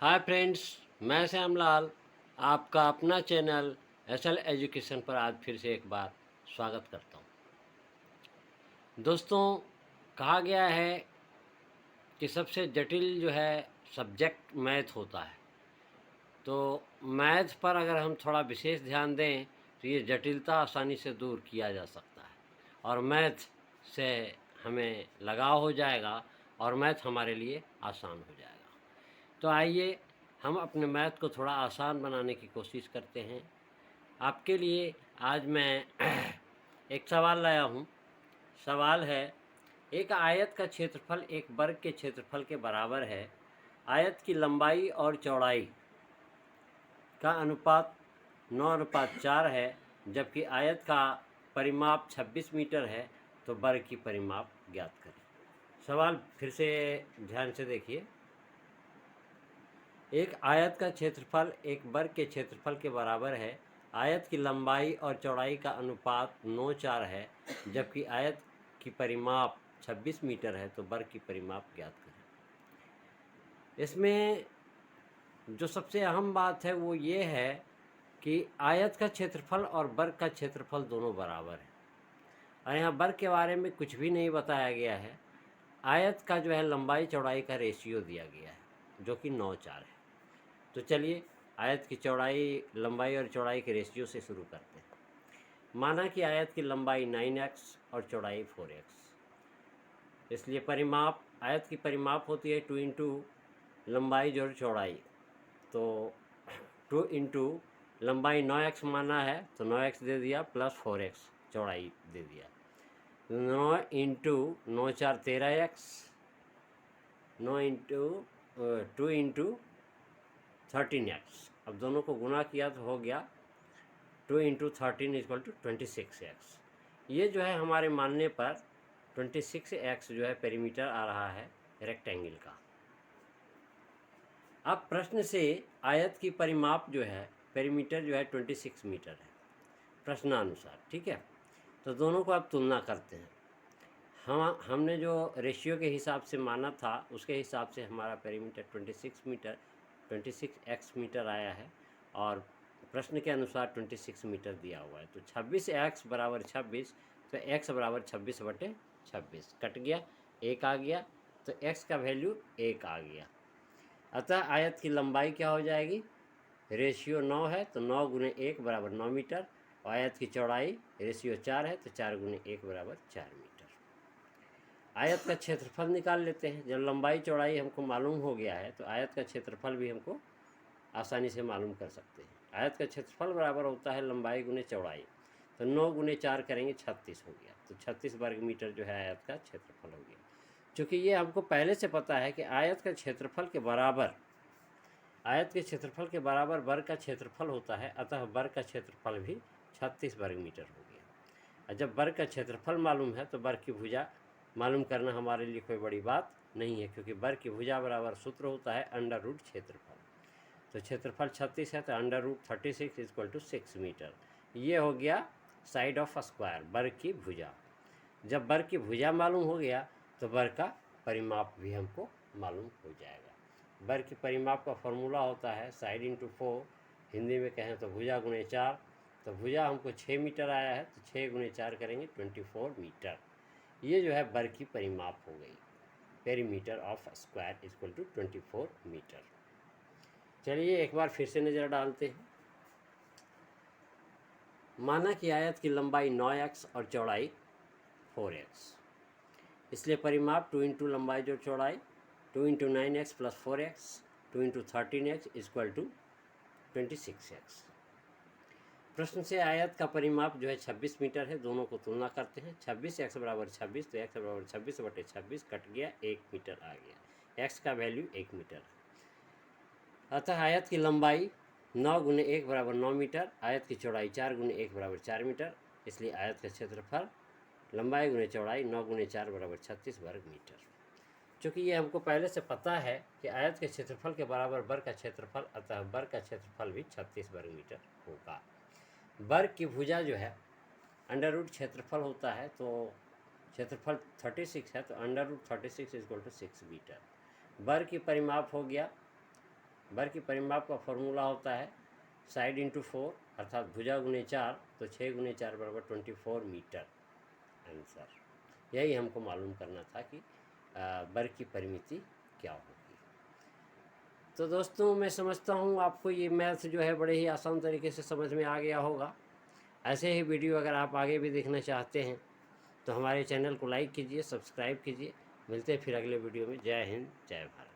Hi friends, मैं श्यामलाल आपका अपना चैनल एसएल एजुकेशन पर आज फिर से एक बार स्वागत करता हूँ। दोस्तों, कहा गया है कि सबसे जटिल जो है सब्जेक्ट मैथ होता है। तो मैथ पर अगर हम थोड़ा विशेष ध्यान दें तो ये जटिलता आसानी से दूर किया जा सकता है और मैथ से हमें लगाव हो जाएगा और मैथ हमारे लिए आसान हो जाएगा। तो आइए हम अपने मैथ को थोड़ा आसान बनाने की कोशिश करते हैं। आपके लिए आज मैं एक सवाल लाया हूँ। सवाल है, एक आयत का क्षेत्रफल एक वर्ग के क्षेत्रफल के बराबर है। आयत की लंबाई और चौड़ाई का अनुपात 9:4 है, जबकि आयत का परिमाप 26 मीटर है, तो वर्ग की परिमाप ज्ञात करें। सवाल फिर से ध्यान से देखिए। एक आयत का क्षेत्रफल एक वर्ग के क्षेत्रफल के बराबर है। आयत की लंबाई और चौड़ाई का अनुपात 9:4 है, जबकि आयत की परिमाप 26 मीटर है, तो वर्ग की परिमाप ज्ञात करें। इसमें जो सबसे अहम बात है वो ये है कि आयत का क्षेत्रफल और वर्ग का क्षेत्रफल दोनों बराबर है और यहाँ वर्ग के बारे में कुछ भी नहीं बताया गया है। आयत का जो है लंबाई चौड़ाई का रेशियो दिया गया है जो कि 9:4 है। तो चलिए आयत की चौड़ाई, लंबाई और चौड़ाई के रेशियो से शुरू करते हैं। माना कि आयत की लंबाई 9x और चौड़ाई 4x, इसलिए परिमाप, आयत की परिमाप होती है 2 इंटू लंबाई जोड़ चौड़ाई। तो 2 इंटू लंबाई 9x माना है तो 9x दे दिया प्लस 4x चौड़ाई दे दिया। 9 into 9×4 13x, 9 into 2 into 13x। अब दोनों को गुना किया तो हो गया 2 इंटू 13 इक्वल टू 26x। ये जो है हमारे मानने पर 26x जो है पेरीमीटर आ रहा है रेक्टेंगल का। अब प्रश्न से आयत की परिमाप जो है पेरीमीटर जो है 26 मीटर है प्रश्नानुसार, ठीक है। तो दोनों को अब तुलना करते हैं। हमने जो रेशियो के हिसाब से माना था उसके हिसाब से हमारा पेरीमीटर 26x मीटर आया है और प्रश्न के अनुसार 26 मीटर दिया हुआ है। तो 26x बराबर 26, तो x बराबर 26/26 कट गया, 1 आ गया, तो x का वैल्यू 1 आ गया। अतः आयत की लंबाई क्या हो जाएगी, रेशियो 9 है तो 9 × 1 बराबर 9 मीटर, और आयत की चौड़ाई रेशियो 4 है तो 4 × 1 बराबर 4 मीटर। आयत का क्षेत्रफल निकाल लेते हैं। जब लंबाई चौड़ाई हमको मालूम हो गया है तो आयत का क्षेत्रफल भी हमको आसानी से मालूम कर सकते हैं। आयत का क्षेत्रफल बराबर होता है लंबाई गुने चौड़ाई, तो 9 × 4 करेंगे 36 हो गया, तो 36 वर्ग मीटर जो है आयत का क्षेत्रफल हो गया। चूँकि ये हमको पहले से पता है कि आयत के क्षेत्रफल के बराबर वर्ग का क्षेत्रफल होता है, अतः वर्ग का क्षेत्रफल भी 36 वर्ग मीटर हो गया। और जब वर्ग का क्षेत्रफल मालूम है तो वर्ग की भुजा मालूम करना हमारे लिए कोई बड़ी बात नहीं है, क्योंकि वर्ग की भुजा बराबर सूत्र होता है अंडर रूट क्षेत्रफल। तो क्षेत्रफल 36 है तो √36 = 6 मीटर। ये हो गया साइड ऑफ स्क्वायर, वर्ग की भुजा। जब वर्ग की भुजा मालूम हो गया तो वर्ग का परिमाप भी हमको मालूम हो जाएगा। वर्ग की परिमाप का फॉर्मूला होता है साइड इंटू 4, हिंदी में कहें तो भुजा गुणे 4। तो भुजा हमको 6 मीटर आया है तो 6 × 4 करेंगे 24 मीटर। ये जो है वर्ग की परिमाप हो गई, पेरीमीटर ऑफ स्क्वायर = 24 मीटर। चलिए एक बार फिर से नज़र डालते हैं। माना कि आयत की लंबाई 9x और चौड़ाई 4x, इसलिए परिमाप 2 इंटू लंबाई जोड़ चौड़ाई 2 into 9x + 4x 2 into 13x = 26x। प्रश्न से आयत का परिमाप जो है 26 मीटर है। दोनों को तुलना करते हैं। 26x बराबर 26, तो x बराबर 26/26 कट गया, 1 मीटर आ गया। x का वैल्यू 1 मीटर है। अतः आयत की लंबाई 9 × 1 बराबर 9 मीटर, आयत की चौड़ाई 4 × 1 बराबर 4 मीटर, इसलिए आयत का क्षेत्रफल लंबाई गुणे चौड़ाई 9 × 4 बराबर 36 वर्ग मीटर। चूँकि ये हमको पहले से पता है कि आयत के क्षेत्रफल के बराबर वर्ग का क्षेत्रफल, अतः वर्ग का क्षेत्रफल भी 36 वर्ग मीटर होगा। वर्ग की भुजा जो है अंडर रूट क्षेत्रफल होता है, तो क्षेत्रफल 36 है तो अंडर रूट 36 = 6 मीटर। वर्ग की परिमाप हो गया बर की परिमाप का फॉर्मूला होता है साइड इंटू 4 अर्थात भुजा गुने 4, तो 6 गुने 4 बराबर 24 मीटर आंसर। यही हमको मालूम करना था कि बर की परिमिति क्या होगी। तो दोस्तों मैं समझता हूँ आपको ये मैथ जो है बड़े ही आसान तरीके से समझ में आ गया होगा। ऐसे ही वीडियो अगर आप आगे भी देखना चाहते हैं तो हमारे चैनल को लाइक कीजिए, सब्सक्राइब कीजिए। मिलते हैं फिर अगले वीडियो में। जय हिंद, जय भारत।